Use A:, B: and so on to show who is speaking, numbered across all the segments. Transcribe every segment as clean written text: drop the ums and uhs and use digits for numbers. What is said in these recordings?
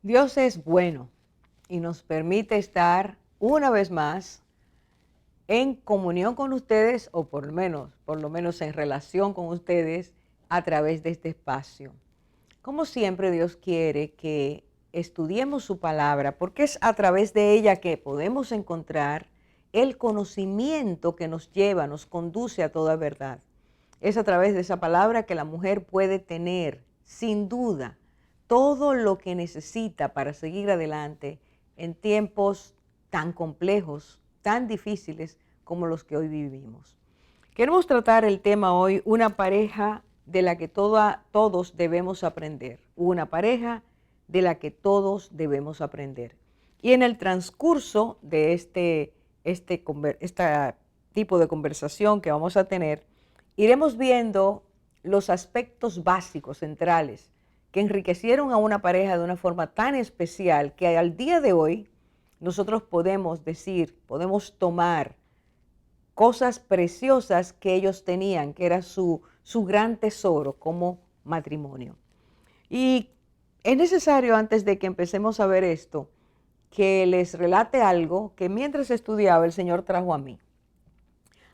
A: Dios es bueno y nos permite estar una vez más en comunión con ustedes o por lo menos en relación con ustedes a través de este espacio. Como siempre, Dios quiere que estudiemos su palabra porque es a través de ella que podemos encontrar el conocimiento que nos lleva, nos conduce a toda verdad. Es a través de esa palabra que la mujer puede tener, sin duda, todo lo que necesita para seguir adelante en tiempos tan complejos, tan difíciles como los que hoy vivimos. Queremos tratar el tema hoy, una pareja de la que todos debemos aprender. Una pareja de la que todos debemos aprender. Y en el transcurso de este tipo de conversación que vamos a tener, iremos viendo los aspectos básicos, centrales, que enriquecieron a una pareja de una forma tan especial que al día de hoy nosotros podemos decir, podemos tomar cosas preciosas que ellos tenían, que era su gran tesoro como matrimonio. Y es necesario, antes de que empecemos a ver esto, que les relate algo que mientras estudiaba el Señor trajo a mí.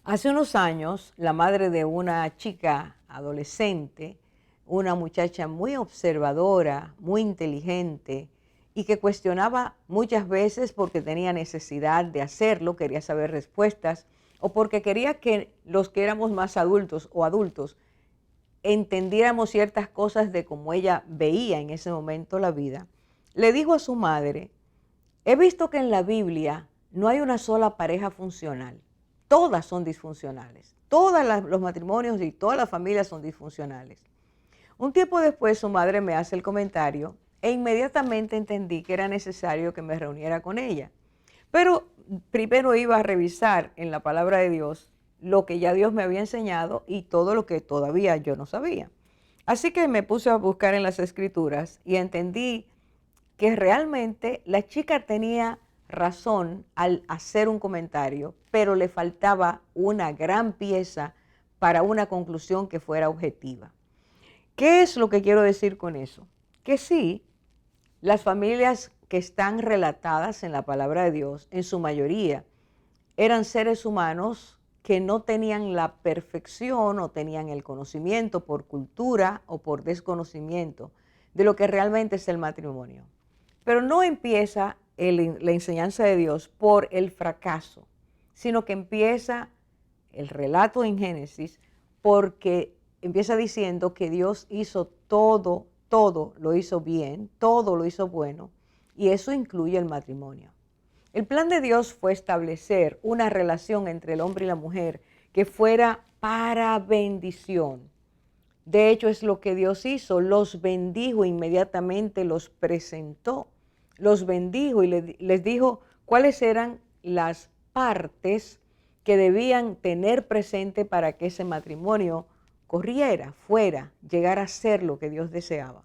A: Hace unos años, la madre de una chica adolescente, una muchacha muy observadora, muy inteligente y que cuestionaba muchas veces porque tenía necesidad de hacerlo, quería saber respuestas o porque quería que los que éramos más adultos o adultos entendiéramos ciertas cosas de cómo ella veía en ese momento la vida, le dijo a su madre: he visto que en la Biblia no hay una sola pareja funcional. Todas son disfuncionales. Los matrimonios y todas las familias son disfuncionales. Un tiempo después su madre me hace el comentario e inmediatamente entendí que era necesario que me reuniera con ella. Pero primero iba a revisar en la palabra de Dios lo que ya Dios me había enseñado y todo lo que todavía yo no sabía. Así que me puse a buscar en las escrituras y entendí que realmente la chica tenía razón al hacer un comentario, pero le faltaba una gran pieza para una conclusión que fuera objetiva. ¿Qué es lo que quiero decir con eso? Que sí, las familias que están relatadas en la palabra de Dios, en su mayoría, eran seres humanos que no tenían la perfección o tenían el conocimiento por cultura o por desconocimiento de lo que realmente es el matrimonio. Pero no empieza la enseñanza de Dios por el fracaso, sino que empieza el relato en Génesis porque empieza diciendo que Dios hizo todo lo hizo bien, todo lo hizo bueno, y eso incluye el matrimonio. El plan de Dios fue establecer una relación entre el hombre y la mujer que fuera para bendición. De hecho, es lo que Dios hizo, los bendijo inmediatamente, los presentó, los bendijo y les dijo cuáles eran las partes que debían tener presente para que ese matrimonio corriera, fuera, llegara a ser lo que Dios deseaba.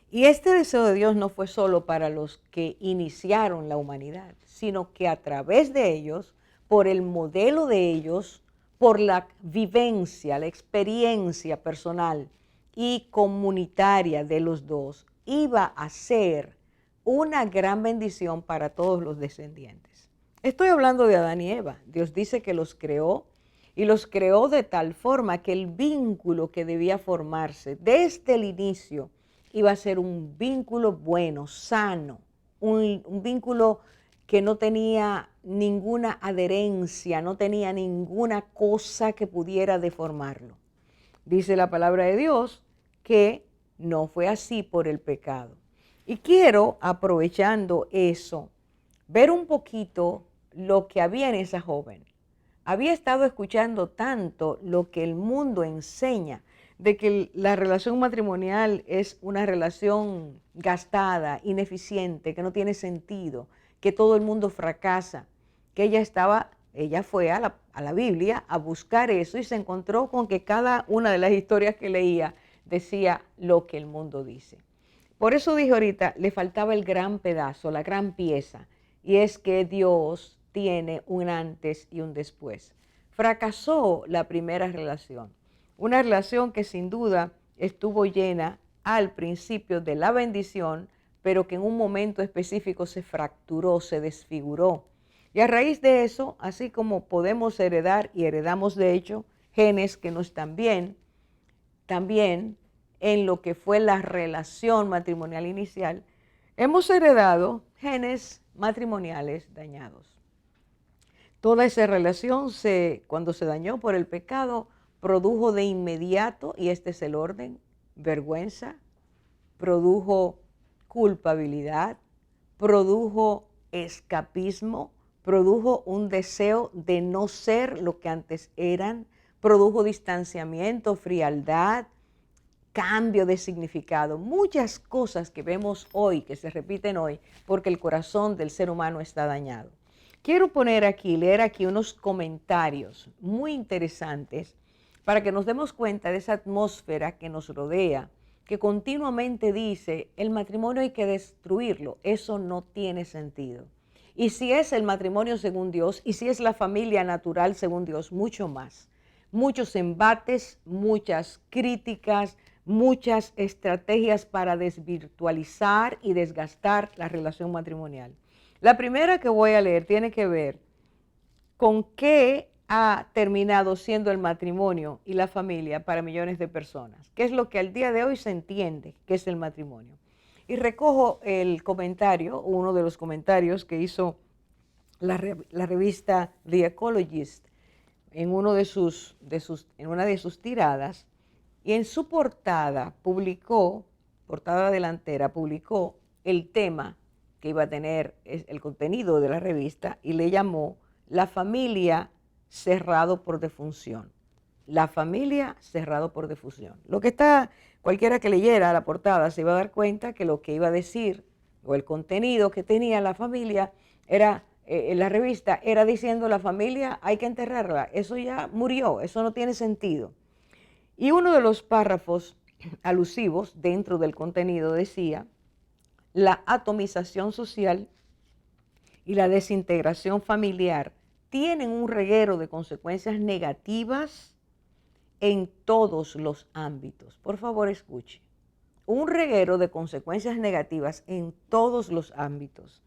A: Y este deseo de Dios no fue solo para los que iniciaron la humanidad, sino que a través de ellos, por el modelo de ellos, por la vivencia, la experiencia personal y comunitaria de los dos, iba a ser una gran bendición para todos los descendientes. Estoy hablando de Adán y Eva. Dios dice que los creó y los creó de tal forma que el vínculo que debía formarse desde el inicio iba a ser un vínculo bueno, sano, un vínculo que no tenía ninguna adherencia, no tenía ninguna cosa que pudiera deformarlo. Dice la palabra de Dios que no fue así por el pecado. Y quiero, aprovechando eso, ver un poquito lo que había en esa joven. Había estado escuchando tanto lo que el mundo enseña de que la relación matrimonial es una relación gastada, ineficiente, que no tiene sentido, que todo el mundo fracasa, que ella fue a la Biblia a buscar eso y se encontró con que cada una de las historias que leía decía lo que el mundo dice. Por eso dije ahorita, le faltaba el gran pedazo, la gran pieza, y es que Dios tiene un antes y un después. Fracasó la primera relación, una relación que sin duda estuvo llena al principio de la bendición, pero que en un momento específico se fracturó, se desfiguró. Y a raíz de eso, así como podemos heredar y heredamos de hecho genes que no están bien, también en lo que fue la relación matrimonial inicial, hemos heredado genes matrimoniales dañados. Toda esa relación, cuando se dañó por el pecado, produjo de inmediato, y este es el orden, vergüenza, produjo culpabilidad, produjo escapismo, produjo un deseo de no ser lo que antes eran, produjo distanciamiento, frialdad, cambio de significado, muchas cosas que vemos hoy, que se repiten hoy, porque el corazón del ser humano está dañado. Quiero leer aquí unos comentarios muy interesantes para que nos demos cuenta de esa atmósfera que nos rodea, que continuamente dice, el matrimonio hay que destruirlo, eso no tiene sentido. Y si es el matrimonio según Dios, y si es la familia natural según Dios, mucho más. Muchos embates, muchas críticas, muchas estrategias para desvirtualizar y desgastar la relación matrimonial. La primera que voy a leer tiene que ver con qué ha terminado siendo el matrimonio y la familia para millones de personas, qué es lo que al día de hoy se entiende que es el matrimonio. Y recojo el comentario, uno de los comentarios que hizo la revista The Ecologist en una de sus tiradas, y en su portada delantera, publicó el tema que iba a tener el contenido de la revista y le llamó La familia cerrado por defunción. La familia cerrado por defunción. Cualquiera que leyera la portada se iba a dar cuenta que lo que iba a decir o el contenido que tenía la familia era, en la revista, era diciendo la familia hay que enterrarla, eso ya murió, eso no tiene sentido. Y uno de los párrafos alusivos dentro del contenido decía, la atomización social y la desintegración familiar tienen un reguero de consecuencias negativas en todos los ámbitos. Por favor, escuche. Un reguero de consecuencias negativas en todos los ámbitos.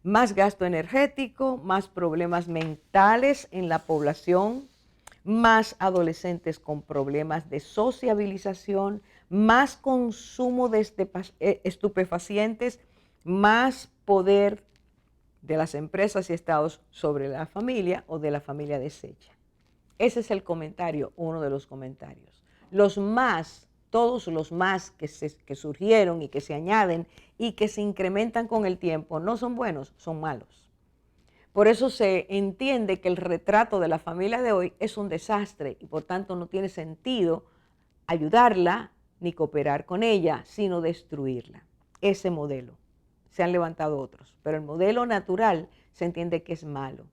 A: Más gasto energético, más problemas mentales en la población, más adolescentes con problemas de sociabilización, más consumo de estupefacientes, más poder de las empresas y estados sobre la familia o de la familia deshecha. Ese es el comentario, uno de los comentarios. Todos los más que surgieron y que se añaden y que se incrementan con el tiempo, no son buenos, son malos. Por eso se entiende que el retrato de la familia de hoy es un desastre y por tanto no tiene sentido ayudarla ni cooperar con ella, sino destruirla. Ese modelo. Se han levantado otros, pero el modelo natural se entiende que es malo.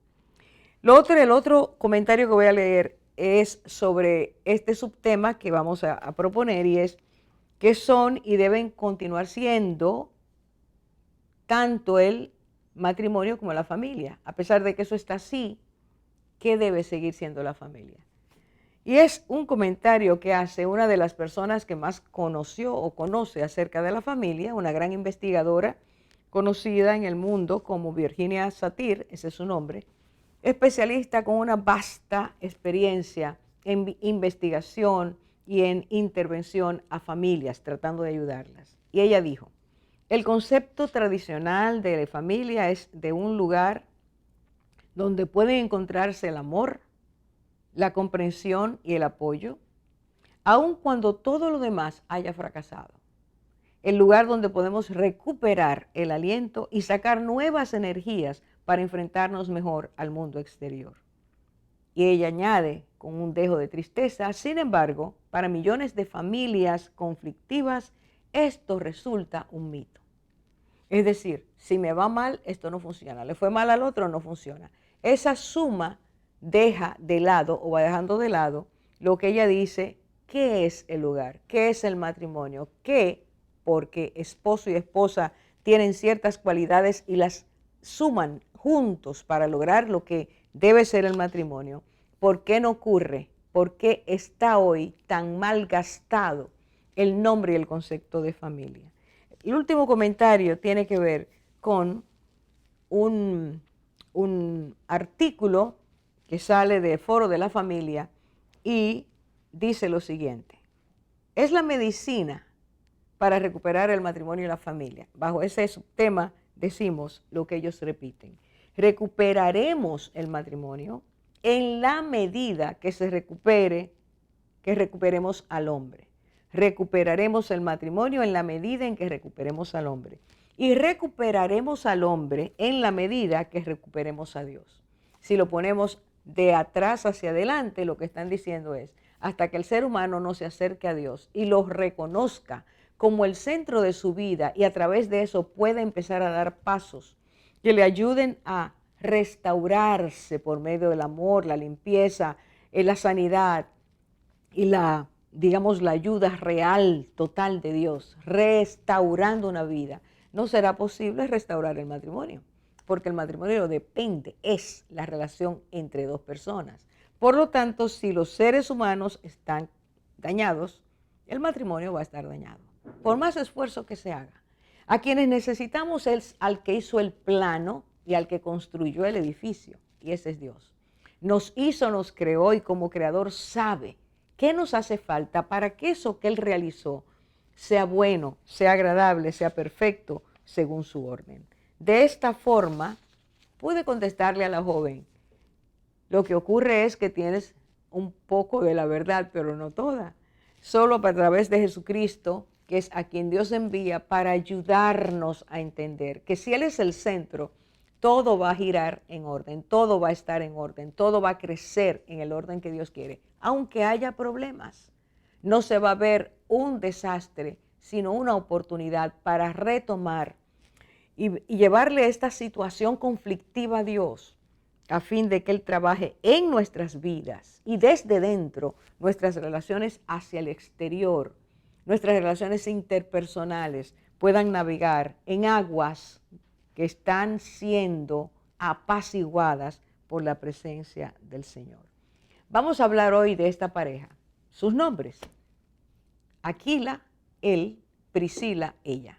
A: El otro comentario que voy a leer es sobre este subtema que vamos a proponer y es que son y deben continuar siendo tanto el matrimonio como la familia. A pesar de que eso está así, ¿qué debe seguir siendo la familia? Y es un comentario que hace una de las personas que más conoció o conoce acerca de la familia, una gran investigadora conocida en el mundo como Virginia Satir, ese es su nombre, especialista con una vasta experiencia en investigación y en intervención a familias, tratando de ayudarlas. Y ella dijo, el concepto tradicional de familia es de un lugar donde pueden encontrarse el amor, la comprensión y el apoyo, aun cuando todo lo demás haya fracasado. El lugar donde podemos recuperar el aliento y sacar nuevas energías para enfrentarnos mejor al mundo exterior. Y ella añade con un dejo de tristeza, sin embargo, para millones de familias conflictivas, esto resulta un mito. Es decir, si me va mal, esto no funciona. Le fue mal al otro, no funciona. Esa suma deja de lado o va dejando de lado lo que ella dice, ¿qué es el hogar? ¿Qué es el matrimonio? ¿Qué? Porque esposo y esposa tienen ciertas cualidades y las suman juntos para lograr lo que debe ser el matrimonio. ¿Por qué no ocurre? ¿Por qué está hoy tan mal gastado el nombre y el concepto de familia? El último comentario tiene que ver con un artículo que sale de Foro de la Familia y dice lo siguiente: es la medicina para recuperar el matrimonio y la familia. Bajo ese subtema decimos lo que ellos repiten: recuperaremos el matrimonio en la medida que recuperemos al hombre. Recuperaremos el matrimonio en la medida en que recuperemos al hombre. Y recuperaremos al hombre en la medida que recuperemos a Dios. Si lo ponemos de atrás hacia adelante, lo que están diciendo es, hasta que el ser humano no se acerque a Dios y lo reconozca como el centro de su vida, y a través de eso pueda empezar a dar pasos que le ayuden a restaurarse por medio del amor, la limpieza, la sanidad y la ayuda real, total de Dios, restaurando una vida. No será posible restaurar el matrimonio, porque el matrimonio depende, es la relación entre dos personas. Por lo tanto, si los seres humanos están dañados, el matrimonio va a estar dañado, por más esfuerzo que se haga. A quienes necesitamos es al que hizo el plano y al que construyó el edificio, y ese es Dios. Nos hizo, nos creó, y como creador sabe qué nos hace falta para que eso que Él realizó sea bueno, sea agradable, sea perfecto según su orden. De esta forma, pude contestarle a la joven: lo que ocurre es que tienes un poco de la verdad, pero no toda. Solo a través de Jesucristo, que es a quien Dios envía para ayudarnos a entender que si Él es el centro, todo va a girar en orden, todo va a estar en orden, todo va a crecer en el orden que Dios quiere. Aunque haya problemas, no se va a ver un desastre, sino una oportunidad para retomar y llevarle esta situación conflictiva a Dios, a fin de que Él trabaje en nuestras vidas y desde dentro nuestras relaciones hacia el exterior, nuestras relaciones interpersonales puedan navegar en aguas que están siendo apaciguadas por la presencia del Señor. Vamos a hablar hoy de esta pareja, sus nombres: Aquila, él; Priscila, ella.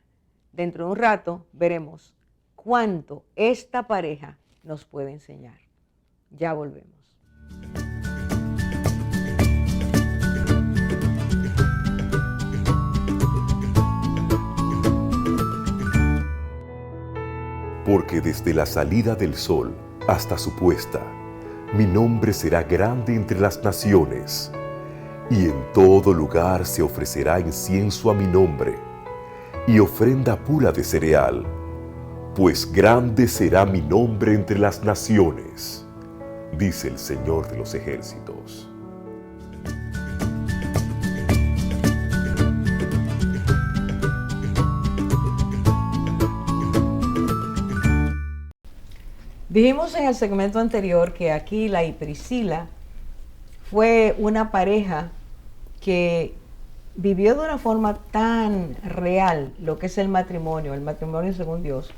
A: Dentro de un rato veremos cuánto esta pareja nos puede enseñar. Ya volvemos.
B: Porque desde la salida del sol hasta su puesta, mi nombre será grande entre las naciones, y en todo lugar se ofrecerá incienso a mi nombre, y ofrenda pura de cereal, pues grande será mi nombre entre las naciones, dice el Señor de los ejércitos.
A: Dijimos en el segmento anterior que Aquila y Priscila fue una pareja que vivió de una forma tan real lo que es el matrimonio según Dios,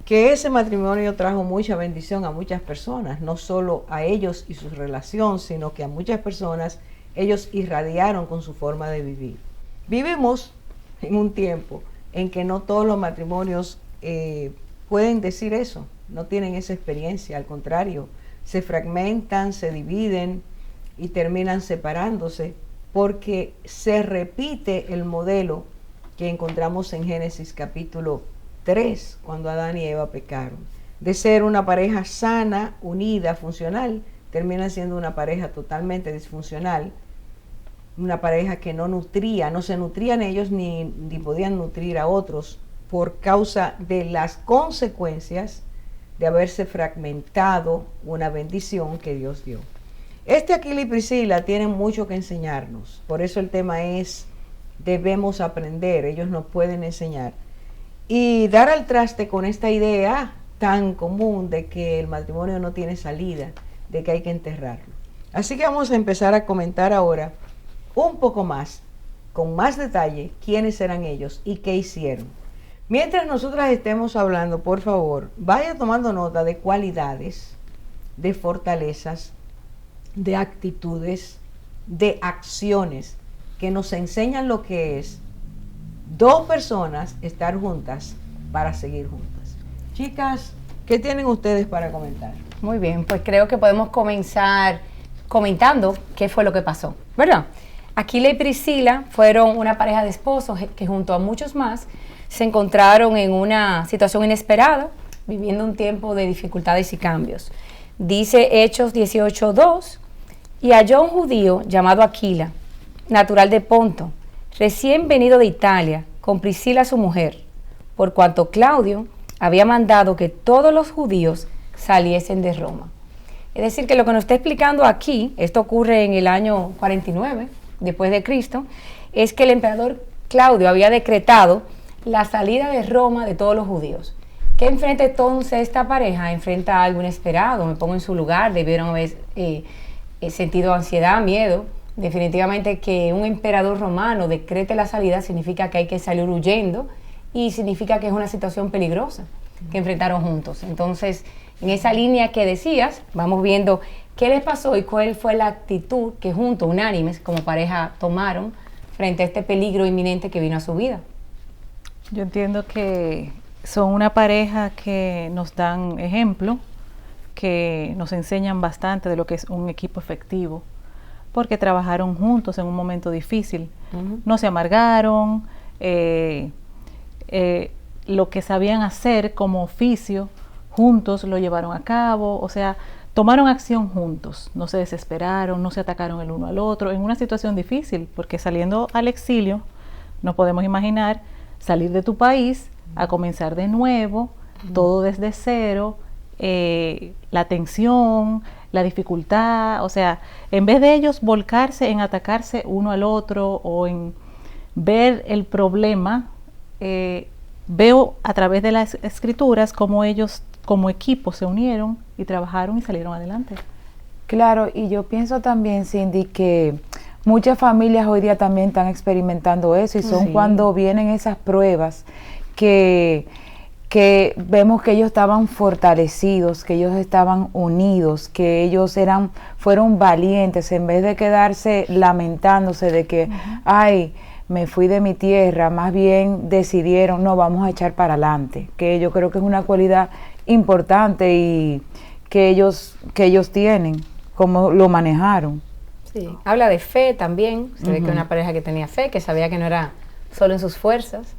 A: que ese matrimonio trajo mucha bendición a muchas personas, no solo a ellos y su relación, sino que a muchas personas ellos irradiaron con su forma de vivir. Vivimos en un tiempo en que no todos los matrimonios pueden decir eso, no tienen esa experiencia, al contrario, se fragmentan, se dividen y terminan separándose, porque se repite el modelo que encontramos en Génesis capítulo 3, cuando Adán y Eva pecaron. De ser una pareja sana, unida, funcional, termina siendo una pareja totalmente disfuncional, una pareja que no se nutrían ellos ni podían nutrir a otros por causa de las consecuencias de haberse fragmentado una bendición que Dios dio. Aquila y Priscila tienen mucho que enseñarnos, por eso el tema es: debemos aprender, ellos nos pueden enseñar. Y dar al traste con esta idea tan común de que el matrimonio no tiene salida, de que hay que enterrarlo. Así que vamos a empezar a comentar ahora un poco más, con más detalle, quiénes eran ellos y qué hicieron. Mientras nosotras estemos hablando, por favor, vaya tomando nota de cualidades, de fortalezas, de actitudes, de acciones que nos enseñan lo que es dos personas estar juntas para seguir juntas. Chicas, ¿qué tienen ustedes para comentar?
C: Muy bien, pues creo que podemos comenzar comentando qué fue lo que pasó, ¿verdad? Aquila y Priscila fueron una pareja de esposos que junto a muchos más se encontraron en una situación inesperada, viviendo un tiempo de dificultades y cambios. Dice Hechos 18:2, y halló un judío llamado Aquila, natural de Ponto, recién venido de Italia, con Priscila su mujer, por cuanto Claudio había mandado que todos los judíos saliesen de Roma. Es decir, que lo que nos está explicando aquí, esto ocurre en el año 49 después de Cristo, es que el emperador Claudio había decretado la salida de Roma de todos los judíos. ¿Qué enfrenta entonces esta pareja? Enfrenta algo inesperado, me pongo en su lugar, debieron haber sentido ansiedad, miedo. Definitivamente que un emperador romano decrete la salida significa que hay que salir huyendo y significa que es una situación peligrosa que enfrentaron juntos. Entonces, en esa línea que decías, vamos viendo qué les pasó y cuál fue la actitud que juntos, unánimes, como pareja tomaron frente a este peligro inminente que vino a su vida.
D: Yo entiendo que son una pareja que nos dan ejemplo, que nos enseñan bastante de lo que es un equipo efectivo, porque trabajaron juntos en un momento difícil. No se amargaron, lo que sabían hacer como oficio, juntos lo llevaron a cabo, o sea, tomaron acción juntos, no se desesperaron, no se atacaron el uno al otro, en una situación difícil, porque saliendo al exilio, no podemos imaginar salir de tu país a comenzar de nuevo, todo desde cero, la tensión, la dificultad, o sea, en vez de ellos volcarse en atacarse uno al otro o en ver el problema, veo a través de las escrituras cómo ellos como equipo se unieron y trabajaron y salieron adelante.
E: Claro, y yo pienso también, Cindy, que muchas familias hoy día también están experimentando eso y son cuando vienen esas pruebas que vemos que ellos estaban fortalecidos, que ellos estaban unidos, que ellos fueron valientes, en vez de quedarse lamentándose de que, ay, me fui de mi tierra, más bien decidieron, no, vamos a echar para adelante, que yo creo que es una cualidad importante y que ellos tienen, cómo lo manejaron.
C: Sí, habla de fe también, se ve que una pareja que tenía fe, que sabía que no era solo en sus fuerzas.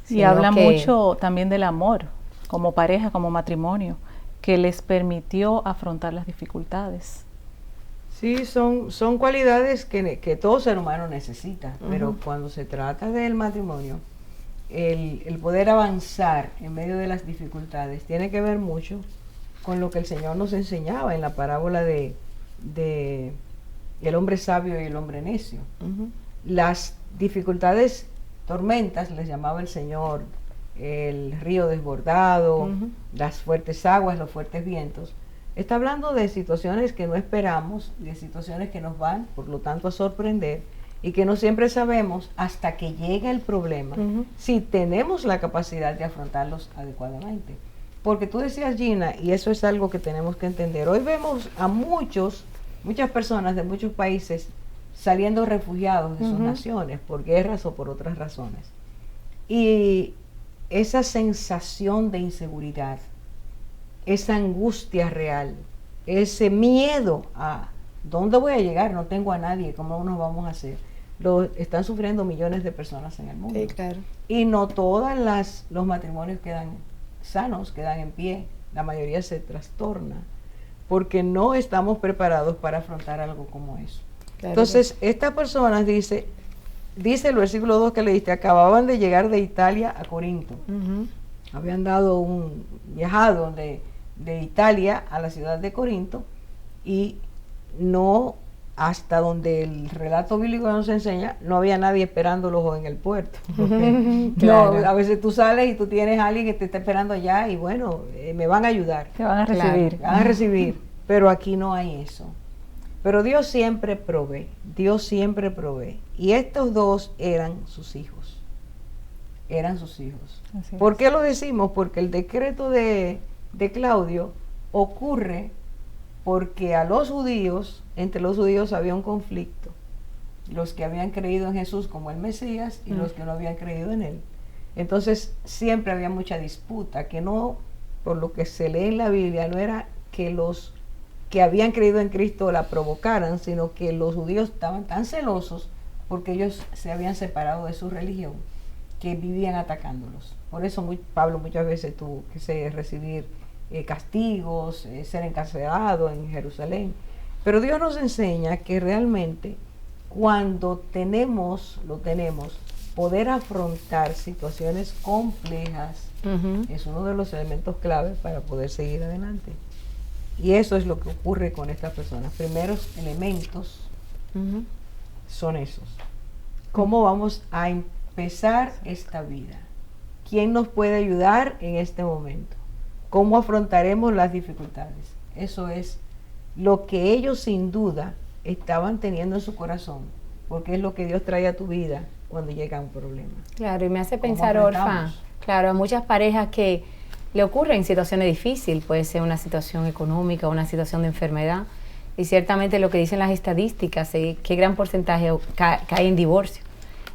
D: Y habla mucho también del amor, como pareja, como matrimonio, que les permitió afrontar las dificultades.
A: Sí, son cualidades que todo ser humano necesita, pero cuando se trata del matrimonio, el poder avanzar en medio de las dificultades tiene que ver mucho con lo que el Señor nos enseñaba en la parábola de el hombre sabio y el hombre necio. Las dificultades, tormentas, les llamaba el Señor, el río desbordado, las fuertes aguas, los fuertes vientos. Está hablando de situaciones que no esperamos, de situaciones que nos van, por lo tanto, a sorprender y que no siempre sabemos hasta que llega el problema, si tenemos la capacidad de afrontarlos adecuadamente. Porque tú decías, Gina, y eso es algo que tenemos que entender, hoy vemos a muchas personas de muchos países saliendo refugiados de sus naciones por guerras o por otras razones. Y esa sensación de inseguridad, esa angustia real, ese miedo a ¿dónde voy a llegar? No tengo a nadie, ¿cómo nos vamos a hacer? Lo están sufriendo millones de personas en el mundo.
C: Sí, claro.
A: Y no todos los matrimonios quedan sanos, quedan en pie. La mayoría se trastorna porque no estamos preparados para afrontar algo como eso. Claro. Entonces, estas personas, dice el versículo 2 que leíste, acababan de llegar de Italia a Corinto. Habían viajado de Italia a la ciudad de Corinto y no, hasta donde el relato bíblico nos enseña, no había nadie esperándolos en el puerto. Claro. No, a veces tú sales y tú tienes a alguien que te está esperando allá y bueno, me van a ayudar.
D: Te van a recibir.
A: Claro, van a recibir, pero aquí no hay eso. Pero Dios siempre provee, Dios siempre provee. Y estos dos eran sus hijos. Eran sus hijos. ¿Por qué lo decimos? Porque el decreto de Claudio ocurre porque entre los judíos había un conflicto los que habían creído en Jesús como el Mesías y los que no habían creído en él. Entonces siempre había mucha disputa, que no, por lo que se lee en la Biblia, no era que los que habían creído en Cristo la provocaran, sino que los judíos estaban tan celosos porque ellos se habían separado de su religión, que vivían atacándolos. Por eso Pablo muchas veces tuvo que recibir castigos, ser encarcelado en Jerusalén. Pero Dios nos enseña que realmente cuando lo tenemos, poder afrontar situaciones complejas es uno de los elementos claves para poder seguir adelante. Y eso es lo que ocurre con estas personas. Primeros elementos son esos. ¿Cómo vamos a empezar esta vida? ¿Quién nos puede ayudar en este momento? ¿Cómo afrontaremos las dificultades? Eso es lo que ellos sin duda estaban teniendo en su corazón, porque es lo que Dios trae a tu vida cuando llega un problema.
C: Claro, y me hace pensar, Orfa, claro, a muchas parejas que le ocurren situaciones difíciles, puede ser una situación económica, una situación de enfermedad, y ciertamente lo que dicen las estadísticas, qué gran porcentaje cae en divorcio.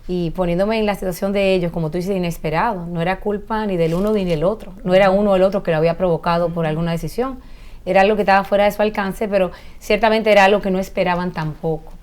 C: Y poniéndome en la situación de ellos, como tú dices, inesperado, no era culpa ni del uno ni del otro, no era uno o el otro que lo había provocado por alguna decisión, era algo que estaba fuera de su alcance, pero ciertamente era algo que no esperaban tampoco.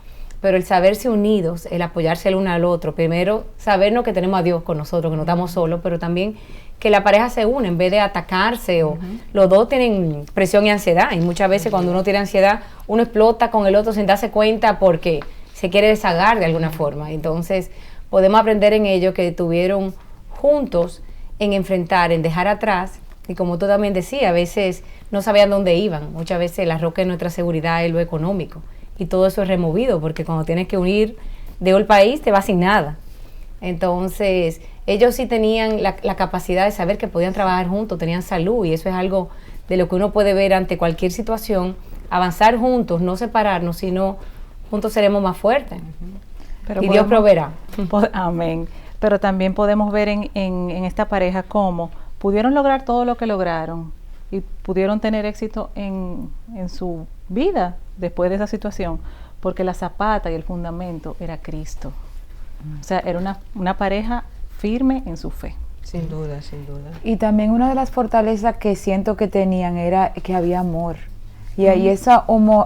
C: Pero el saberse unidos, el apoyarse el uno al otro, primero sabernos que tenemos a Dios con nosotros, que no estamos solos, pero también que la pareja se une en vez de atacarse, o los dos tienen presión y ansiedad, y muchas veces cuando uno tiene ansiedad, uno explota con el otro sin darse cuenta porque se quiere deshagar de alguna forma. Entonces podemos aprender en ello que estuvieron juntos en enfrentar, en dejar atrás, y como tú también decías, a veces no sabían dónde iban, muchas veces la roca de nuestra seguridad es lo económico, y todo eso es removido, porque cuando tienes que unir de un país te vas sin nada. Entonces ellos sí tenían la capacidad de saber que podían trabajar juntos, tenían salud, y eso es algo de lo que uno puede ver ante cualquier situación, avanzar juntos, no separarnos, sino juntos seremos más fuertes.
D: Pero
C: y Dios proveerá.
D: Amén. Pero también podemos ver en esta pareja cómo pudieron lograr todo lo que lograron y pudieron tener éxito en su vida después de esa situación, porque la zapata y el fundamento era Cristo. O sea, era una pareja firme en su fe.
A: Sin duda, sin duda.
E: Y también una de las fortalezas que siento que tenían era que había amor. Y ahí ese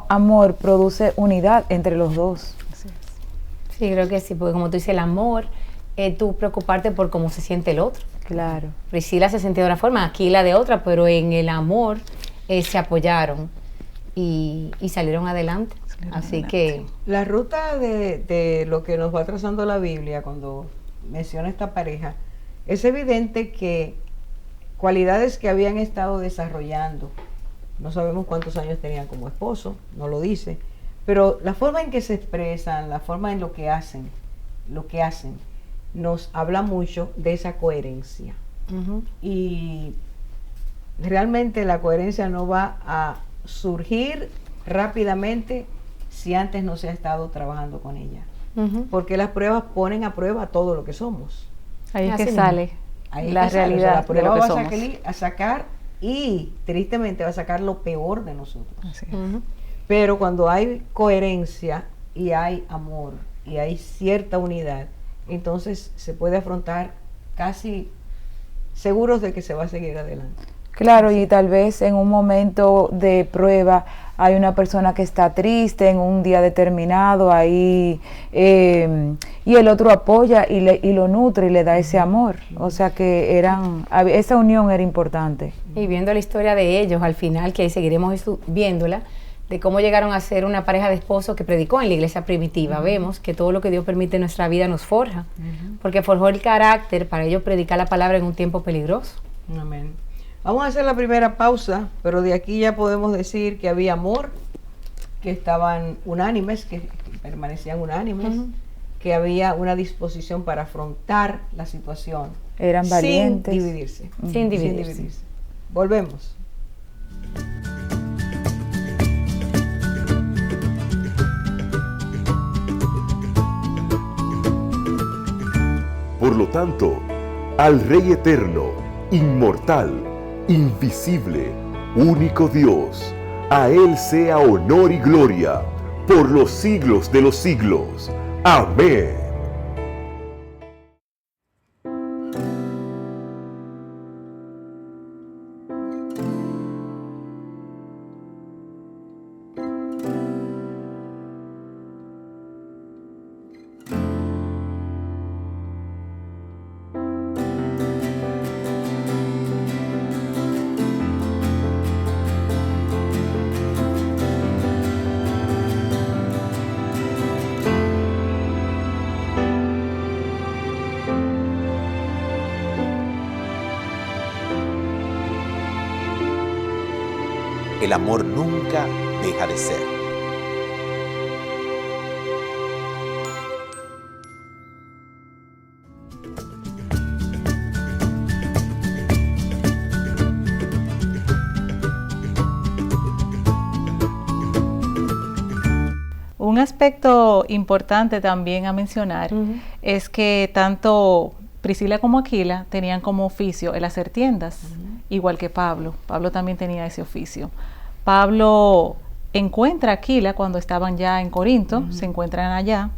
E: amor produce unidad entre los dos.
D: Así es.
C: Sí, creo que sí, porque como tú dices, el amor es tú preocuparte por cómo se siente el otro.
E: Claro.
C: Priscila se sentía de una forma, Aquila de otra, pero en el amor se apoyaron y salieron adelante. Así que
A: la ruta de lo que nos va trazando la Biblia cuando menciona esta pareja, es evidente que cualidades que habían estado desarrollando, no sabemos cuántos años tenían como esposo, no lo dice, pero la forma en que se expresan, la forma en lo que hacen, nos habla mucho de esa coherencia. Y realmente la coherencia no va a surgir rápidamente si antes no se ha estado trabajando con ella. Porque las pruebas ponen a prueba todo lo que somos.
D: Ahí es
C: Así
D: que
C: mismo.
D: sale
A: Ahí
D: la
A: es que sale. O sea,
D: realidad
A: la
D: de
A: prueba
D: lo que
A: va
D: somos.
A: a sacar y tristemente va a sacar lo peor de nosotros.
D: Así es.
A: Pero cuando hay coherencia y hay amor y hay cierta unidad, entonces se puede afrontar casi seguros de que se va a seguir adelante.
E: Claro, y tal vez en un momento de prueba hay una persona que está triste en un día determinado ahí y el otro apoya y lo nutre y le da ese amor. O sea que esa unión era importante.
C: Y viendo la historia de ellos al final, que seguiremos viéndola, de cómo llegaron a ser una pareja de esposos que predicó en la iglesia primitiva, vemos que todo lo que Dios permite en nuestra vida nos forja, porque forjó el carácter para ellos predicar la palabra en un tiempo peligroso.
A: Amén. Vamos a hacer la primera pausa, pero de aquí ya podemos decir que había amor, que estaban unánimes, que permanecían unánimes, que había una disposición para afrontar la situación.
E: Eran valientes.
A: Sin dividirse.
C: Sin dividirse.
A: Volvemos.
B: Por lo tanto, al Rey eterno, inmortal, invisible, único Dios, a Él sea honor y gloria por los siglos de los siglos. Amén.
F: El amor nunca deja de ser.
D: Un aspecto importante también a mencionar es que tanto Priscila como Aquila tenían como oficio el hacer tiendas, igual que Pablo. Pablo también tenía ese oficio. Pablo encuentra a Aquila cuando estaban ya en Corinto, se encuentran allá,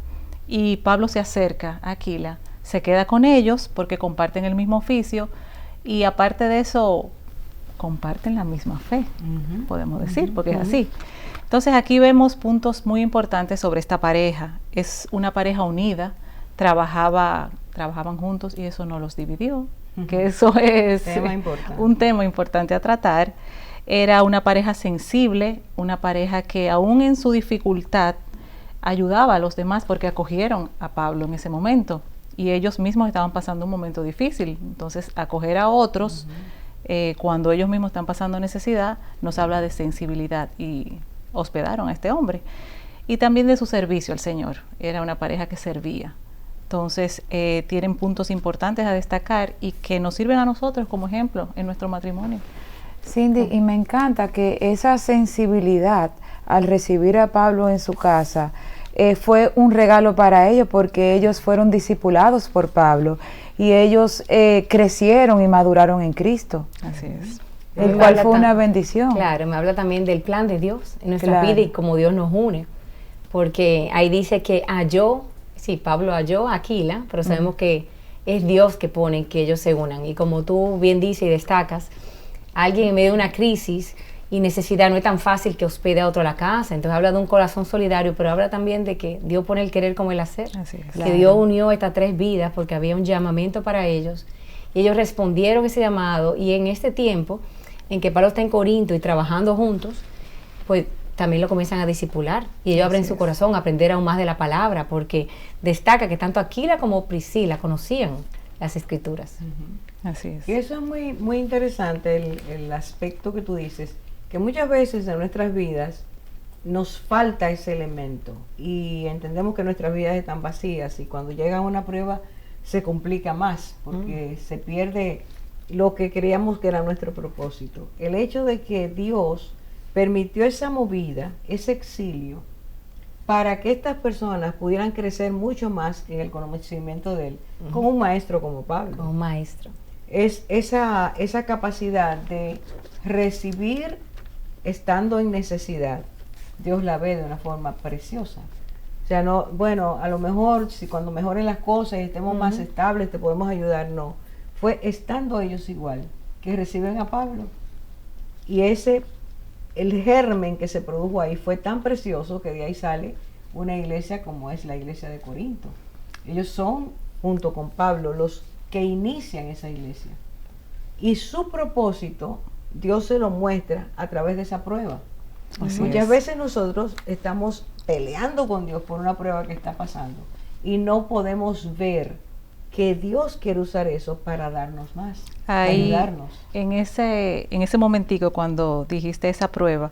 D: y Pablo se acerca a Aquila, se queda con ellos porque comparten el mismo oficio, y aparte de eso, comparten la misma fe, podemos decir, porque es así. Entonces aquí vemos puntos muy importantes sobre esta pareja. Es una pareja unida, trabajaban juntos y eso no los dividió, que eso es un tema importante a tratar. Era una pareja sensible, una pareja que aún en su dificultad ayudaba a los demás porque acogieron a Pablo en ese momento y ellos mismos estaban pasando un momento difícil. Entonces acoger a otros cuando ellos mismos están pasando necesidad nos habla de sensibilidad y hospedaron a este hombre. Y también de su servicio al Señor. Era una pareja que servía. Entonces, tienen puntos importantes a destacar y que nos sirven a nosotros como ejemplo en nuestro matrimonio.
E: Cindy, y me encanta que esa sensibilidad al recibir a Pablo en su casa fue un regalo para ellos porque ellos fueron discipulados por Pablo y ellos crecieron y maduraron en Cristo.
D: Así es.
E: El cual fue una bendición.
C: Claro, me habla también del plan de Dios en nuestra vida y cómo Dios nos une. Porque ahí dice que Pablo halló a Aquila, pero sabemos que es Dios que pone que ellos se unan. Y como tú bien dices y destacas, alguien en medio de una crisis y necesidad no es tan fácil que hospede a otro a la casa. Entonces habla de un corazón solidario, pero habla también de que Dios pone el querer como el hacer.
D: Así es.
C: Que Dios unió estas tres vidas porque había un llamamiento para ellos. Y ellos respondieron ese llamado y en este tiempo en que Pablo está en Corinto y trabajando juntos, pues también lo comienzan a discipular y ellos abren su corazón a aprender aún más de la palabra, porque destaca que tanto Aquila como Priscila conocían las Escrituras.
D: Así es.
A: Y eso es muy, muy interesante, el aspecto que tú dices, que muchas veces en nuestras vidas nos falta ese elemento y entendemos que nuestras vidas están vacías y cuando llega una prueba se complica más porque se pierde lo que creíamos que era nuestro propósito. El hecho de que Dios permitió esa movida, ese exilio, para que estas personas pudieran crecer mucho más en el conocimiento de Él, con un maestro como Pablo.
C: Como un maestro.
A: Es esa capacidad de recibir estando en necesidad. Dios la ve de una forma preciosa. O sea, no, bueno, a lo mejor, si cuando mejoren las cosas y estemos más estables, te podemos ayudar, no. Fue estando ellos igual, que reciben a Pablo. Y el germen que se produjo ahí fue tan precioso que de ahí sale una iglesia como es la iglesia de Corinto. Ellos son, junto con Pablo, los que inician esa iglesia. Y su propósito, Dios se lo muestra a través de esa prueba. Muchas veces nosotros estamos peleando con Dios por una prueba que está pasando y no podemos ver que Dios quiere usar eso para darnos más,
D: ahí,
A: ayudarnos.
D: En ese momentico cuando dijiste esa prueba,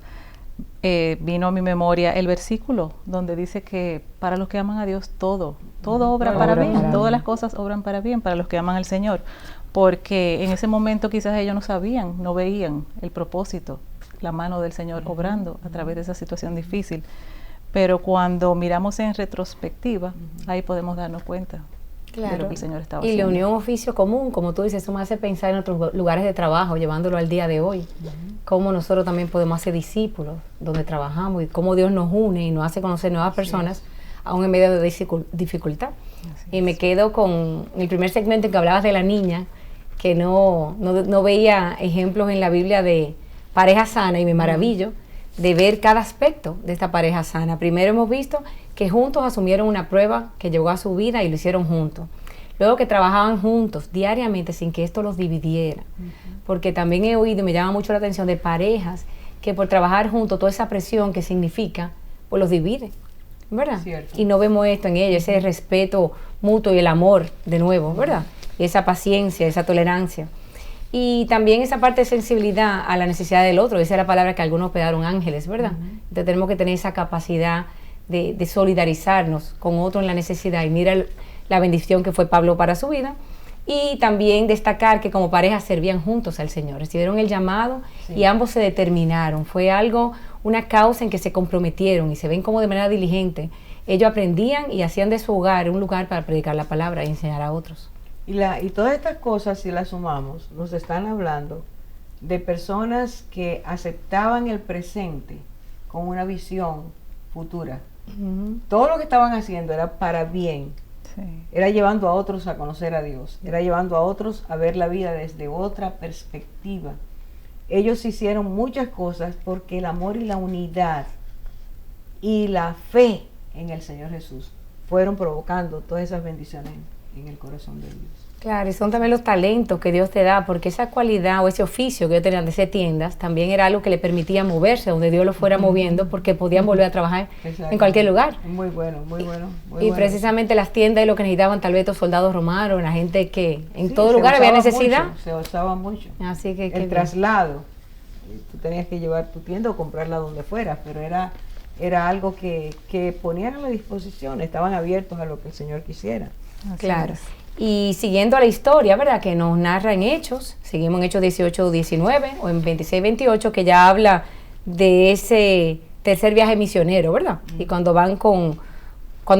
D: vino a mi memoria el versículo donde dice que para los que aman a Dios todo obra para bien, todas las cosas obran para bien para los que aman al Señor, porque en ese momento quizás ellos no sabían, no veían el propósito, la mano del Señor obrando a través de esa situación difícil, pero cuando miramos en retrospectiva, ahí podemos darnos cuenta.
C: Claro.
D: De lo que el Señor estaba
C: y
D: haciendo.
C: le unió un oficio común, como tú dices, eso me hace pensar en otros lugares de trabajo, llevándolo al día de hoy. Cómo nosotros también podemos hacer discípulos donde trabajamos y cómo Dios nos une y nos hace conocer nuevas personas aún en medio de dificultad. Y me quedo con el primer segmento en que hablabas de la niña, que no veía ejemplos en la Biblia de pareja sana, y me maravillo de ver cada aspecto de esta pareja sana. Primero hemos visto que juntos asumieron una prueba que llegó a su vida y lo hicieron juntos. Luego que trabajaban juntos diariamente sin que esto los dividiera. Porque también he oído y me llama mucho la atención de parejas que por trabajar juntos, toda esa presión que significa, pues los divide, ¿verdad?
A: Cierto.
C: Y no vemos esto en ellos, ese respeto mutuo y el amor de nuevo, ¿verdad? Y esa paciencia, esa tolerancia. Y también esa parte de sensibilidad a la necesidad del otro. Esa es la palabra que algunos pegaron ángeles, ¿verdad? Entonces tenemos que tener esa capacidad de solidarizarnos con otro en la necesidad. Y mira la bendición que fue Pablo para su vida. Y también destacar que como pareja servían juntos al Señor. Recibieron el llamado y ambos se determinaron. Fue algo, una causa en que se comprometieron y se ven como de manera diligente. Ellos aprendían y hacían de su hogar un lugar para predicar la palabra y enseñar a otros.
A: Y todas estas cosas, si las sumamos, nos están hablando de personas que aceptaban el presente con una visión futura. Todo lo que estaban haciendo era para bien.
D: Sí.
A: Era llevando a otros a conocer a Dios. Era llevando a otros a ver la vida desde otra perspectiva. Ellos hicieron muchas cosas porque el amor y la unidad y la fe en el Señor Jesús fueron provocando todas esas bendiciones en el corazón de ellos.
C: Claro, y son también los talentos que Dios te da, porque esa cualidad o ese oficio que ellos tenían de ser tiendas, también era algo que le permitía moverse donde Dios lo fuera moviendo, porque podían volver a trabajar en cualquier lugar.
A: Muy bueno, muy bueno.
C: Y precisamente las tiendas es lo que necesitaban tal vez estos soldados romanos, la gente que en todo
A: se
C: lugar había
A: usaba
C: necesidad.
A: mucho, se usaba mucho.
C: Así que
A: El traslado, tú tenías que llevar tu tienda o comprarla donde fuera, pero era algo que ponían a la disposición, estaban abiertos a lo que el Señor quisiera.
C: Claro. Y siguiendo la historia, ¿verdad?, que nos narra en Hechos, seguimos en Hechos 18-19 o en 26-28, que ya habla de ese tercer viaje misionero, ¿verdad? Y cuando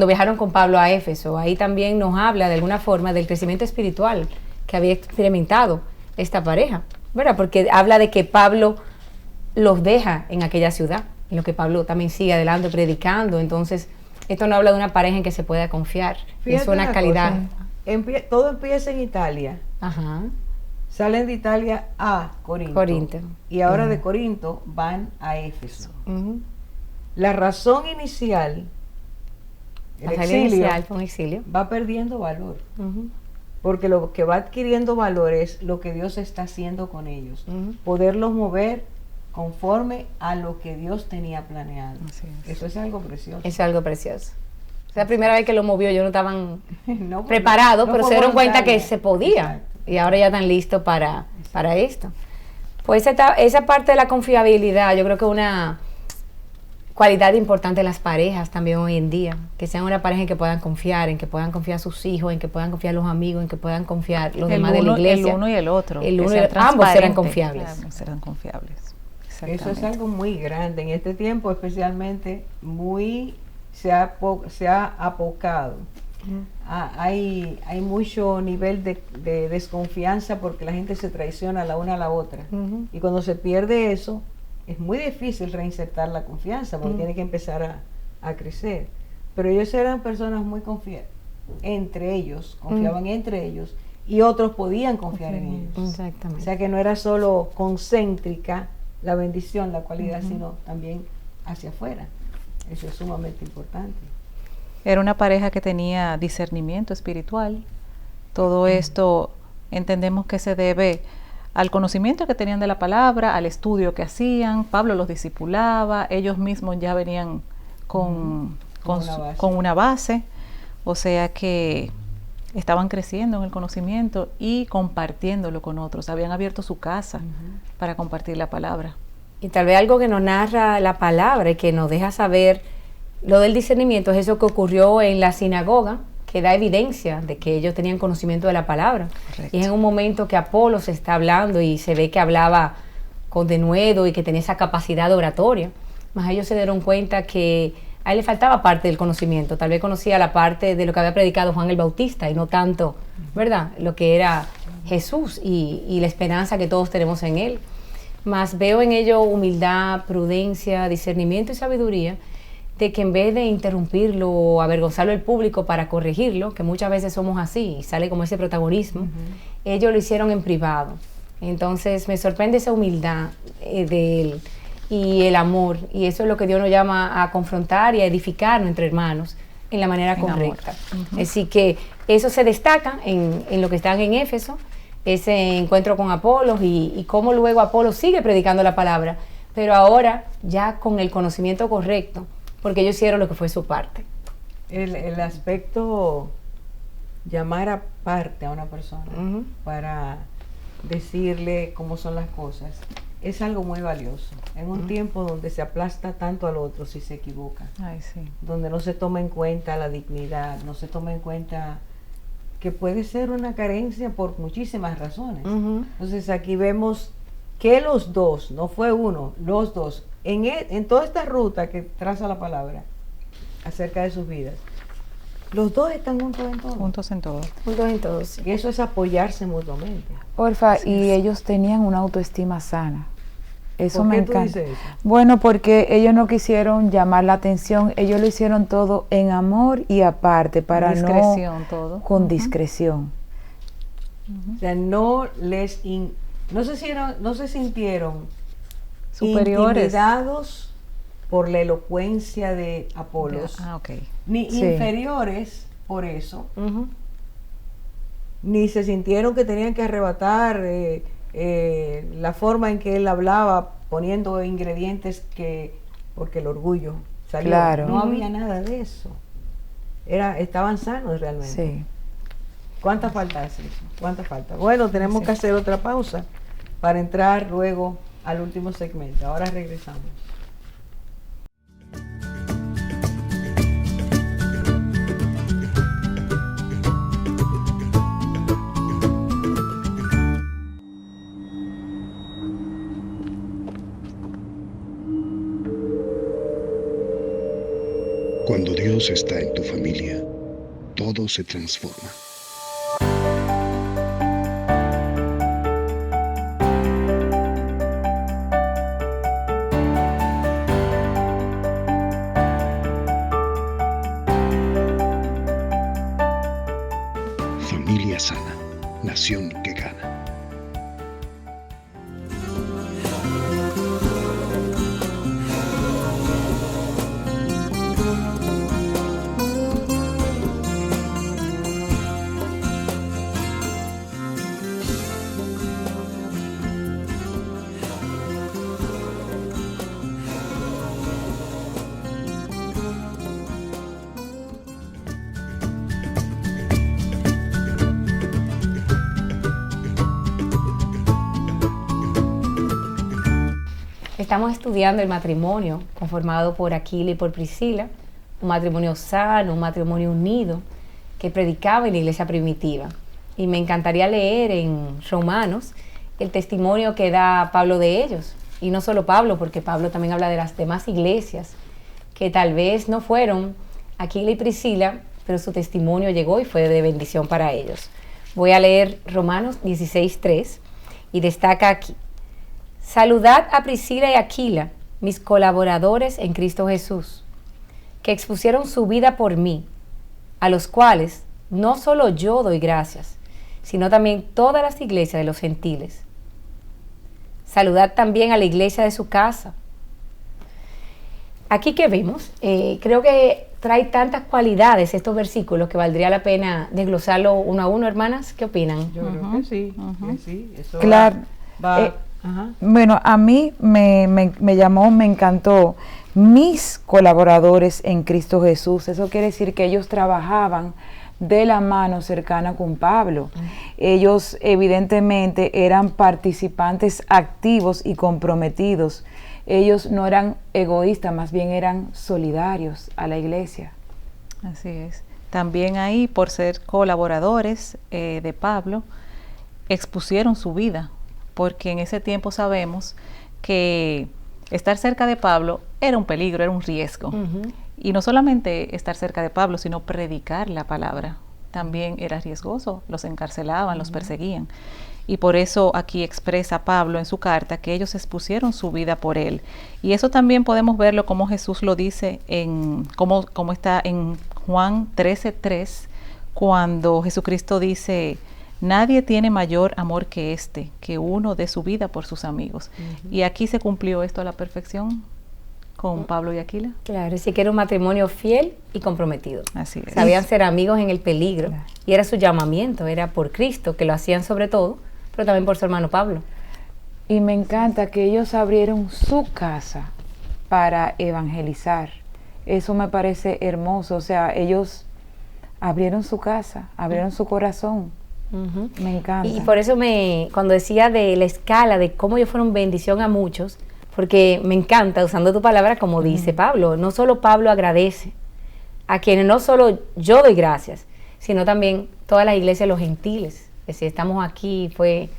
C: viajaron con Pablo a Éfeso, ahí también nos habla de alguna forma del crecimiento espiritual que había experimentado esta pareja, ¿verdad? Porque habla de que Pablo los deja en aquella ciudad, en lo que Pablo también sigue adelante predicando. Entonces, esto no habla de una pareja en que se pueda confiar, es una calidad.
A: Todo empieza en Italia.
C: Ajá.
A: Salen de Italia a Corinto. Y ahora de Corinto van a Éfeso. La razón inicial, el exilio, va perdiendo valor. Porque lo que va adquiriendo valor es lo que Dios está haciendo con ellos. Poderlos mover conforme a lo que Dios tenía planeado. Eso es algo precioso.
C: Es algo precioso. La primera vez que lo movió, ellos no estaban preparados, pero se dieron cuenta que se podía. Exacto. Y ahora ya están listos para esto. Pues esa parte de la confiabilidad, yo creo que es una cualidad importante de las parejas también hoy en día. Que sean una pareja en que puedan confiar, sus hijos, en que puedan confiar los amigos, en que puedan confiar los demás de la iglesia.
D: El uno y el otro.
C: Ambos serán confiables.
D: Claro, serán confiables.
A: Eso es algo muy grande. En este tiempo especialmente se ha apocado. Hay mucho nivel de desconfianza porque la gente se traiciona la una a la otra. Y cuando se pierde eso, es muy difícil reinsertar la confianza porque tiene que empezar a crecer. Pero ellos eran personas muy confiables entre ellos, confiaban entre ellos y otros podían confiar en ellos.
C: Exactamente.
A: O sea que no era solo concéntrica la bendición, la cualidad, sino también hacia afuera. Eso es sumamente importante.
D: Era una pareja que tenía discernimiento espiritual. Todo esto entendemos que se debe al conocimiento que tenían de la palabra, al estudio que hacían. Pablo los discipulaba, ellos mismos ya venían con una base. O sea que estaban creciendo en el conocimiento y compartiéndolo con otros. Habían abierto su casa para compartir la palabra.
C: Y tal vez algo que nos narra la palabra y que nos deja saber lo del discernimiento es eso que ocurrió en la sinagoga, que da evidencia de que ellos tenían conocimiento de la palabra. Correcto. Y es en un momento que Apolo se está hablando y se ve que hablaba con denuedo y que tenía esa capacidad de oratoria. Más ellos se dieron cuenta que a él le faltaba parte del conocimiento. Tal vez conocía la parte de lo que había predicado Juan el Bautista y no tanto, ¿verdad?, lo que era Jesús y la esperanza que todos tenemos en él. Más veo en ello humildad, prudencia, discernimiento y sabiduría de que en vez de interrumpirlo o avergonzarlo al público para corregirlo, que muchas veces somos así y sale como ese protagonismo, ellos lo hicieron en privado. Entonces me sorprende esa humildad de él y el amor, y eso es lo que Dios nos llama a confrontar y a edificarnos entre hermanos en la manera correcta. Así que eso se destaca en lo que están en Éfeso, ese encuentro con Apolos y cómo luego Apolos sigue predicando la palabra, pero ahora ya con el conocimiento correcto, porque ellos hicieron lo que fue su parte.
A: El aspecto llamar aparte a una persona para decirle cómo son las cosas es algo muy valioso. En un tiempo donde se aplasta tanto al otro si se equivoca, donde no se toma en cuenta la dignidad, no se toma en cuenta que puede ser una carencia por muchísimas razones. Entonces aquí vemos que los dos, no fue uno, los dos, en toda esta ruta que traza la palabra acerca de sus vidas, los dos están juntos en todo.
D: Juntos en todo.
C: Juntos en todo, sí.
A: Y eso es apoyarse mutuamente.
E: Porfa, y ellos tenían una autoestima sana. Eso me encanta.
A: ¿Por qué tú dices eso?
E: Bueno, porque ellos no quisieron llamar la atención, ellos lo hicieron todo en amor y aparte, para
D: discreción,
E: no
D: todo.
E: con discreción.
A: O sea, no se sintieron
D: Superiores.
A: intimidados por la elocuencia de Apolos, ni
E: Sí.
A: inferiores por eso, ni se sintieron que tenían que arrebatar la forma en que él hablaba, poniendo ingredientes porque el orgullo salió.
E: Claro.
A: No había nada de eso. Estaban sanos realmente.
E: Sí.
A: ¿Cuánta falta hace eso? ¿Cuánta falta? Bueno, tenemos que hacer otra pausa para entrar luego al último segmento. Ahora regresamos.
G: Cuando Dios está en tu familia, todo se transforma. Familia sana, nación que gana.
C: Estamos estudiando el matrimonio conformado por Aquila y por Priscila, un matrimonio sano, un matrimonio unido que predicaba en la iglesia primitiva. Y me encantaría leer en Romanos el testimonio que da Pablo de ellos. Y no solo Pablo, porque Pablo también habla de las demás iglesias que tal vez no fueron Aquila y Priscila, pero su testimonio llegó y fue de bendición para ellos. Voy a leer Romanos 16:3 y destaca aquí: saludad a Priscila y Aquila, mis colaboradores en Cristo Jesús, que expusieron su vida por mí, a los cuales no solo yo doy gracias, sino también todas las iglesias de los gentiles. Saludad también a la iglesia de su casa. Aquí que vemos, creo que trae tantas cualidades estos versículos que valdría la pena desglosarlo uno a uno, hermanas. ¿Qué opinan?
A: Yo creo que sí, que sí. Eso
E: Claro.
A: va.
E: Bueno, a mí me llamó, me encantó, mis colaboradores en Cristo Jesús. Eso quiere decir que ellos trabajaban de la mano cercana con Pablo. Ellos evidentemente eran participantes activos y comprometidos. Ellos no eran egoístas, más bien eran solidarios a la iglesia.
D: Así es. También ahí, por ser colaboradores de Pablo, expusieron su vida, porque en ese tiempo sabemos que estar cerca de Pablo era un peligro, era un riesgo. Y no solamente estar cerca de Pablo, sino predicar la palabra. También era riesgoso, los encarcelaban, los perseguían. y por eso aquí expresa Pablo en su carta que ellos expusieron su vida por él. Y eso también podemos verlo como Jesús lo dice como está en Juan 13:3, cuando Jesucristo dice: nadie tiene mayor amor que este, que uno dé su vida por sus amigos. Y aquí se cumplió esto a la perfección con Pablo y Aquila.
C: Claro, y sí que era un matrimonio fiel y comprometido.
D: Así es.
C: Sabían ser amigos en el peligro, y era su llamamiento, era por Cristo, que lo hacían sobre todo, pero también por su hermano Pablo.
E: Y me encanta que ellos abrieron su casa para evangelizar. Eso me parece hermoso. O sea, ellos abrieron su casa, abrieron su corazón. Me encanta.
C: Y por eso cuando decía de la escala, de cómo ellos fueron bendición a muchos, porque me encanta, usando tu palabra, como dice Pablo, no solo Pablo agradece, a quienes no solo yo doy gracias, sino también toda la iglesia de los gentiles. Que si estamos aquí, fue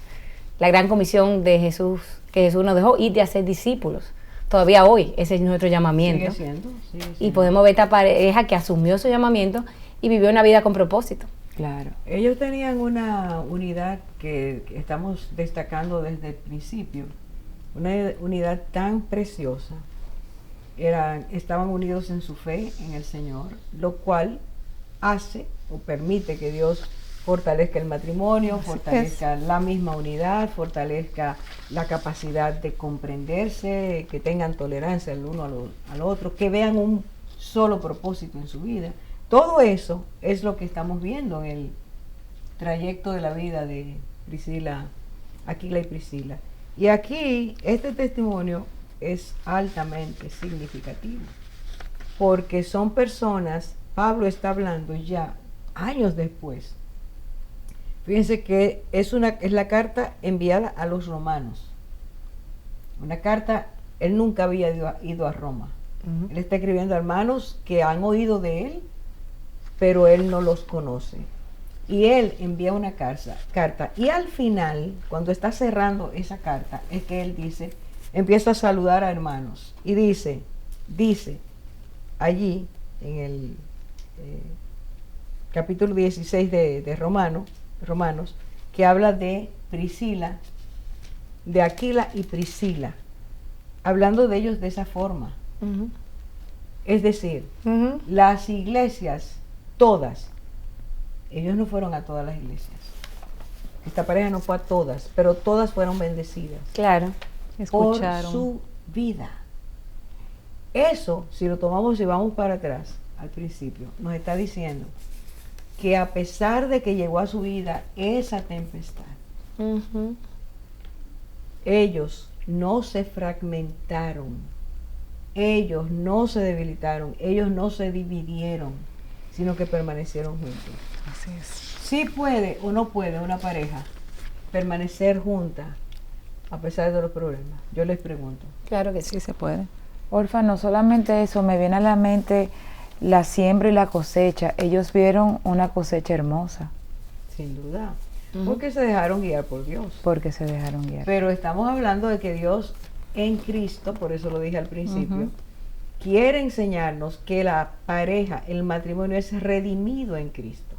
C: la gran comisión de Jesús, que Jesús nos dejó, ir de hacer discípulos. Todavía hoy, ese es nuestro llamamiento.
A: Sigue siendo.
C: Y podemos ver esta pareja que asumió su llamamiento y vivió una vida con propósito.
E: Claro.
A: Ellos tenían una unidad que estamos destacando desde el principio, una unidad tan preciosa. Estaban unidos en su fe en el Señor, lo cual hace o permite que Dios fortalezca el matrimonio, fortalezca la misma unidad, fortalezca la capacidad de comprenderse, que tengan tolerancia el uno al otro, que vean un solo propósito en su vida. Todo eso es lo que estamos viendo en el trayecto de la vida de Aquila y Priscila. Y aquí este testimonio es altamente significativo, porque son personas, Pablo está hablando ya años después. Fíjense que es la carta enviada a los romanos. Una carta, él nunca había ido a Roma. Él está escribiendo a hermanos que han oído de él, pero él no los conoce. Y él envía una carta. Y al final, cuando está cerrando esa carta, es que él empieza a saludar a hermanos. Y dice allí, en el capítulo 16 de Romanos, que habla de Priscila, de Aquila y Priscila, hablando de ellos de esa forma. Es decir, las iglesias, todas, ellos no fueron a todas las iglesias. Esta pareja no fue a todas, pero todas fueron bendecidas.
C: Claro.
D: Escucharon.
A: Por su vida. Eso, si lo tomamos y vamos para atrás, al principio, nos está diciendo que a pesar de que llegó a su vida esa tempestad, ellos no se fragmentaron, ellos no se debilitaron, ellos no se dividieron, sino que permanecieron juntos.
D: Así es.
A: Sí puede o no puede una pareja permanecer junta a pesar de los problemas. Yo les pregunto.
C: Claro que sí.
D: Sí se puede.
E: Orfa, no solamente eso, me viene a la mente la siembra y la cosecha. Ellos vieron una cosecha hermosa.
A: Sin duda. Porque se dejaron guiar por Dios.
E: Porque se dejaron guiar.
A: Pero estamos hablando de que Dios en Cristo, por eso lo dije al principio, quiere enseñarnos que la pareja, el matrimonio es redimido en Cristo.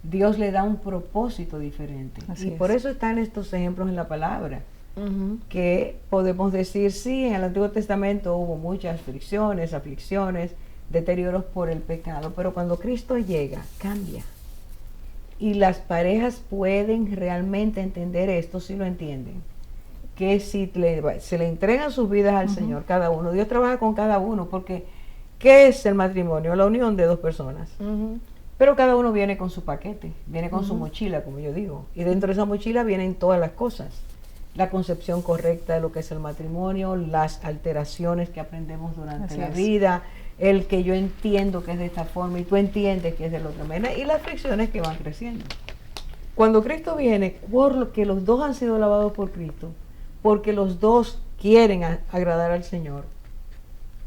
A: Dios le da un propósito diferente.
D: Así
A: y
D: es.
A: por eso están estos ejemplos en la palabra. Que podemos decir, sí, en el Antiguo Testamento hubo muchas aflicciones, deterioros por el pecado, pero cuando Cristo llega, cambia. Y las parejas pueden realmente entender esto, si lo entienden, que si se le entregan sus vidas al Señor, cada uno, Dios trabaja con cada uno, porque ¿qué es el matrimonio? La unión de dos personas. Pero cada uno viene con su paquete, viene con su mochila, como yo digo, y dentro de esa mochila vienen todas las cosas. La concepción correcta de lo que es el matrimonio, las alteraciones que aprendemos durante la vida, el que yo entiendo que es de esta forma y tú entiendes que es de la otra manera, y las fricciones que van creciendo. Cuando Cristo viene, porque los dos han sido lavados por Cristo, porque los dos quieren agradar al Señor,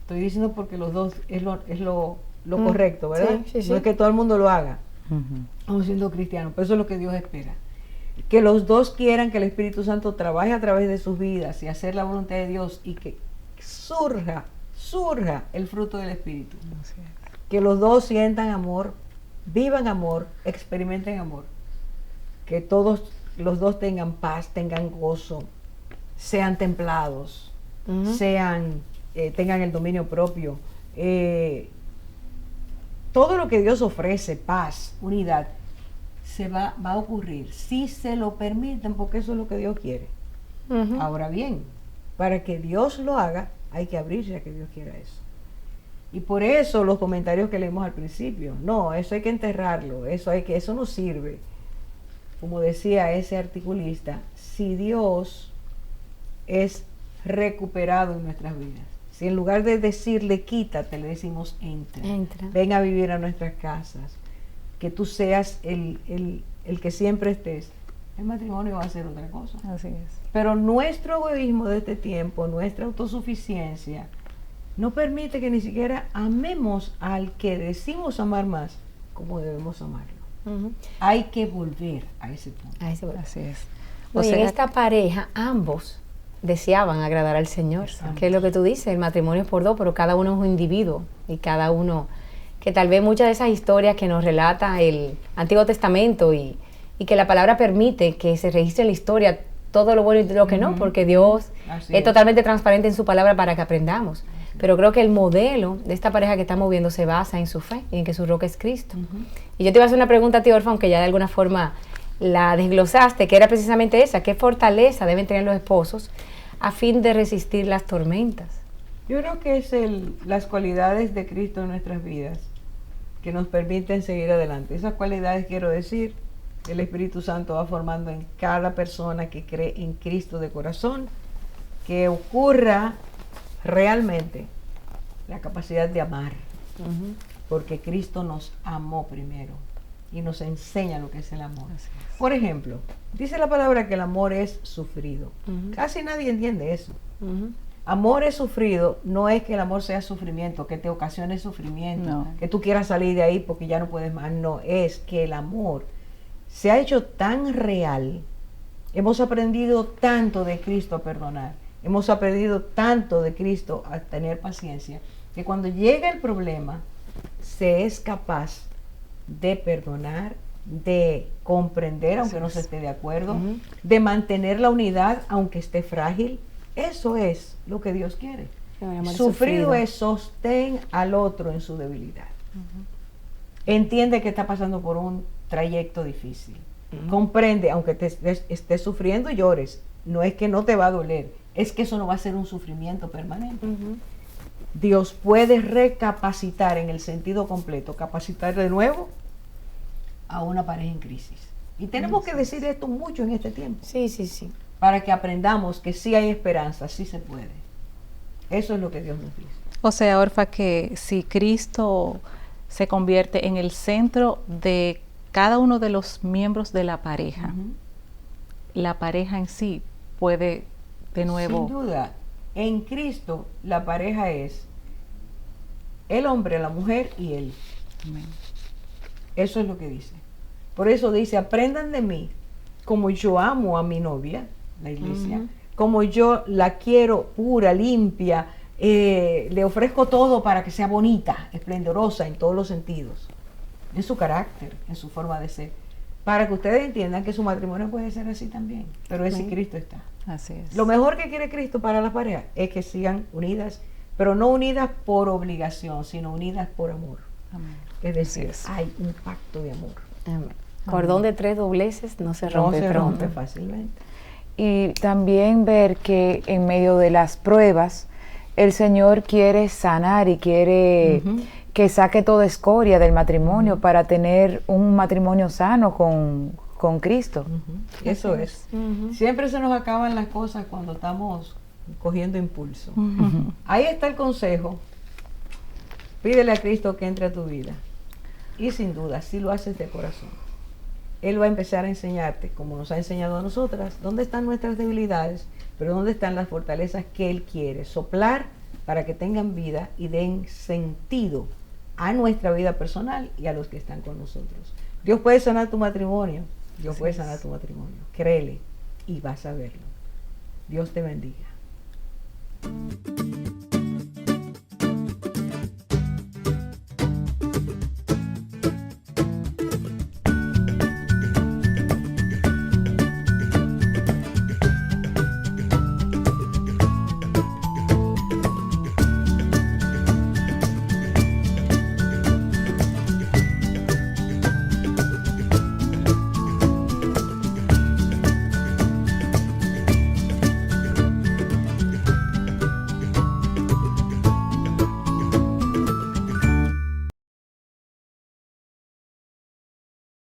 A: estoy diciendo porque los dos es lo correcto, ¿verdad?
C: Sí, sí,
A: No
C: sí.
A: es que todo el mundo lo haga, aún siendo cristiano, pero eso es lo que Dios espera. Que los dos quieran que el Espíritu Santo trabaje a través de sus vidas y hacer la voluntad de Dios y que surja el fruto del Espíritu. Que los dos sientan amor, vivan amor, experimenten amor. Que todos los dos tengan paz, tengan gozo, sean templados, tengan el dominio propio. Todo lo que Dios ofrece, paz, unidad, va a ocurrir si se lo permiten, porque eso es lo que Dios quiere. Ahora bien, para que Dios lo haga, hay que abrirse a que Dios quiera eso. Y por eso los comentarios que leemos al principio, no, eso hay que enterrarlo, eso no sirve. Como decía ese articulista, si Dios es recuperado en nuestras vidas, si en lugar de decirle quítate, le decimos entra. Ven a vivir a nuestras casas, que tú seas el que siempre estés, el matrimonio va a ser otra cosa.
D: Así es.
A: Pero nuestro egoísmo de este tiempo, nuestra autosuficiencia, no permite que ni siquiera amemos al que decimos amar más como debemos amarlo. Hay que volver a ese punto.
C: Así es. O sea, en esta pareja, ambos deseaban agradar al Señor. Exacto. Que es lo que tú dices, el matrimonio es por dos, pero cada uno es un individuo y cada uno, que tal vez muchas de esas historias que nos relata el Antiguo Testamento y que la palabra permite que se registre en la historia todo lo bueno y lo que no, porque Dios es totalmente transparente en su palabra para que aprendamos. Pero creo que el modelo de esta pareja que estamos viendo se basa en su fe y en que su roca es Cristo. Y yo te iba a hacer una pregunta a ti, Orfa, aunque ya de alguna forma la desglosaste, que era precisamente esa: ¿qué fortaleza deben tener los esposos a fin de resistir las tormentas?
A: Yo creo que es las cualidades de Cristo en nuestras vidas que nos permiten seguir adelante. Esas cualidades, quiero decir, el Espíritu Santo va formando en cada persona que cree en Cristo de corazón, que ocurra realmente la capacidad de amar, porque Cristo nos amó primero y nos enseña lo que es el amor. Por ejemplo, dice la palabra que el amor es sufrido. Casi nadie entiende eso. Amor es sufrido, no es que el amor sea sufrimiento, que te ocasione sufrimiento, que tú quieras salir de ahí porque ya no puedes más. No, es que el amor se ha hecho tan real, hemos aprendido tanto de Cristo a perdonar, hemos aprendido tanto de Cristo a tener paciencia, que cuando llega el problema, se es capaz de perdonar, de comprender aunque no se esté de acuerdo, de mantener la unidad aunque esté frágil. Eso es lo que Dios quiere. Sufrido es sostén al otro en su debilidad. Entiende que está pasando por un trayecto difícil. Comprende, aunque estés sufriendo y llores, no es que no te va a doler, es que eso no va a ser un sufrimiento permanente. Dios puede recapacitar en el sentido completo, capacitar de nuevo a una pareja en crisis. Y tenemos que decir esto mucho en este tiempo.
C: Sí.
A: Para que aprendamos que sí hay esperanza, sí se puede. Eso es lo que Dios nos dice.
D: O sea, Orfa, que si Cristo se convierte en el centro de cada uno de los miembros de la pareja, la pareja en sí puede de nuevo...
A: Sin duda, en Cristo la pareja es el hombre, la mujer y él.
D: Amén.
A: Eso es lo que dice. Por eso dice, aprendan de mí como yo amo a mi novia, la iglesia, como yo la quiero pura, limpia, le ofrezco todo para que sea bonita, esplendorosa en todos los sentidos, en su carácter, en su forma de ser, para que ustedes entiendan que su matrimonio puede ser así también, pero es si Cristo está.
D: Así es.
A: Lo mejor que quiere Cristo para las parejas es que sigan unidas, pero no unidas por obligación, sino unidas por amor.
D: Amén.
A: Es decir, hay un pacto de amor.
C: Amén. Cordón de 3 dobleces no se rompe pronto.
A: Rompe fácilmente.
E: Y también ver que en medio de las pruebas, el Señor quiere sanar y quiere que saque toda escoria del matrimonio para tener un matrimonio sano con Cristo.
A: Eso es. Siempre se nos acaban las cosas cuando estamos cogiendo impulso. Ahí está el consejo. Pídele a Cristo que entre a tu vida. Y sin duda, si lo haces de corazón, Él va a empezar a enseñarte, como nos ha enseñado a nosotras, dónde están nuestras debilidades, pero dónde están las fortalezas que Él quiere soplar para que tengan vida y den sentido a nuestra vida personal y a los que están con nosotros. Dios puede sanar tu matrimonio. Dios puede sanar tu matrimonio. Créele y vas a verlo. Dios te bendiga.